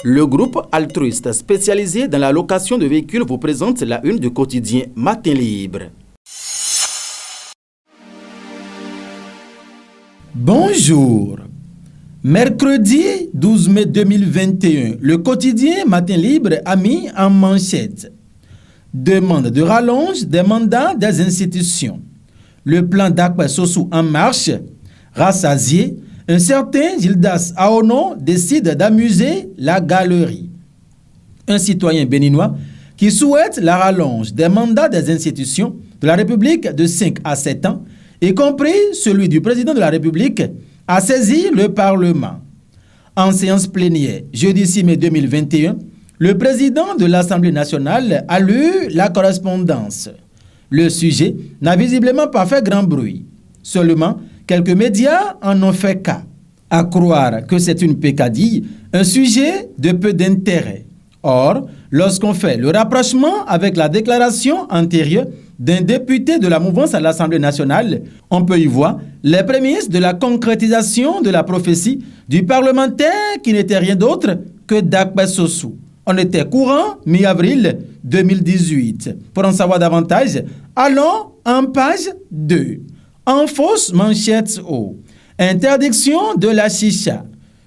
Le groupe altruiste spécialisé dans la location de véhicules vous présente la une du quotidien Matin Libre. Bonjour. Mercredi 12 mai 2021, le quotidien Matin Libre a mis en manchette demande de rallonge des mandats des institutions. Le plan d'Akpesossou en marche, rassasié, un certain Gildas Aono décide d'amuser la galerie. Un citoyen béninois qui souhaite la rallonge des mandats des institutions de la République de 5 à 7 ans, y compris celui du président de la République, a saisi le Parlement. En séance plénière, jeudi 6 mai 2021, le président de l'Assemblée nationale a lu la correspondance. Le sujet n'a visiblement pas fait grand bruit. Seulement, quelques médias en ont fait cas. À croire que c'est une peccadille, un sujet de peu d'intérêt. Or, lorsqu'on fait le rapprochement avec la déclaration antérieure d'un député de la mouvance à l'Assemblée nationale, on peut y voir les prémices de la concrétisation de la prophétie du parlementaire qui n'était rien d'autre que d'Akpesossou. On était courant mi-avril 2018. Pour en savoir davantage, allons en page 2. En fausse manchette haut. Interdiction de la chicha.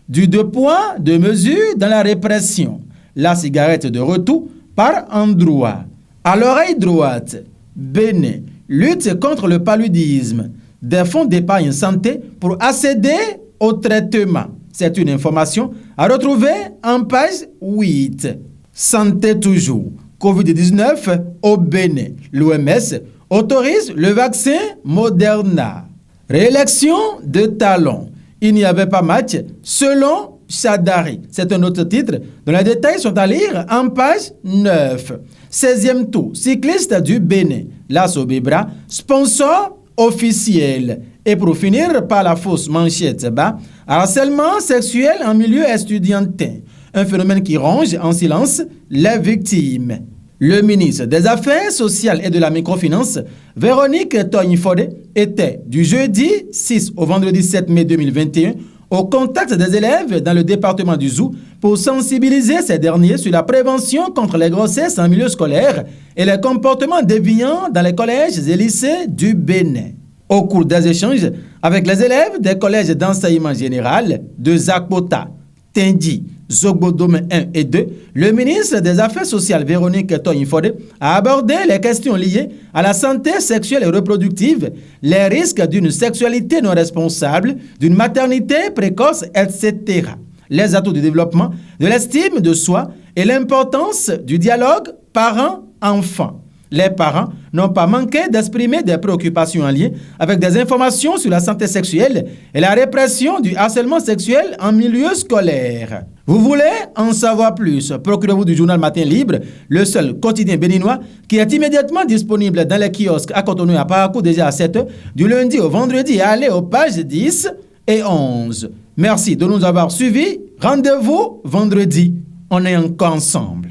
Du deux poids, deux mesures dans la répression. La cigarette de retour par endroit. À l'oreille droite, Bénin, lutte contre le paludisme. Des fonds d'épargne santé pour accéder au traitement. C'est une information à retrouver en page 8. Santé toujours. Covid-19 au Bénin. L'OMS autorise le vaccin Moderna. Réélection de Talon. Il n'y avait pas match selon Chadari. C'est un autre titre dont les détails sont à lire en page 9. 16e tour, cycliste du Bénin. Lasso Bebra, sponsor officiel. Et pour finir par la fausse manchette bas, harcèlement sexuel en milieu estudiantin. Un phénomène qui ronge en silence les victimes. Le ministre des Affaires sociales et de la microfinance, Véronique Togne-Fodé, était du jeudi 6 au vendredi 7 mai 2021 au contact des élèves dans le département du Zou pour sensibiliser ces derniers sur la prévention contre les grossesses en milieu scolaire et les comportements déviants dans les collèges et lycées du Bénin. Au cours des échanges avec les élèves des collèges d'enseignement général de Zakpota, Tindi, Zogbodome 1 et 2, le ministre des Affaires sociales Véronique Togne-Fodé a abordé les questions liées à la santé sexuelle et reproductive, les risques d'une sexualité non responsable, d'une maternité précoce, etc. Les atouts du développement, de l'estime de soi et l'importance du dialogue parent-enfant. Les parents n'ont pas manqué d'exprimer des préoccupations en lien avec des informations sur la santé sexuelle et la répression du harcèlement sexuel en milieu scolaire. Vous voulez en savoir plus? Procurez-vous du journal Matin Libre, le seul quotidien béninois qui est immédiatement disponible dans les kiosques à Cotonou à Parakou déjà à 7h, du lundi au vendredi et allez aux pages 10 et 11. Merci de nous avoir suivis. Rendez-vous vendredi. On est encore ensemble.